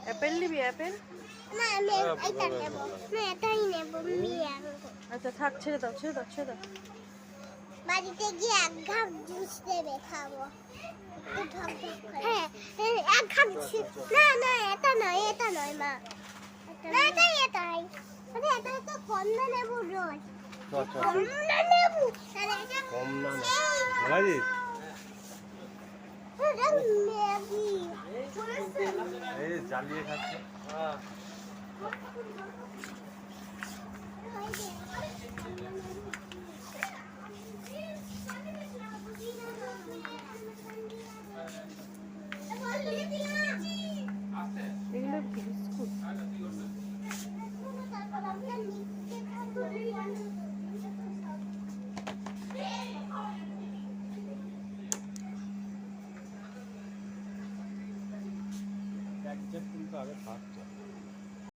Apple নিবি Apple? না আমি এটা নেব না এটাই নেব ম্যাঙ্গো। আচ্ছা থাক ছেড়ে দাও ছেড়ে দাও ছেড়ে দাও। বাড়িতে গিয়ে এক কাপ জুস দেবে খাবো। হ্যাঁ এক কাপ না না এটা নয় মা না এটাই এটাই আরে এটা তো কমলা নেবো রোজ কমলা নেবো তাহলে এটা কম না ভালো ম্যাগি এই জ্বালিয়ে খাচ্ছে এগুলো বিস্কুট। কিন্তু আগে থাকতো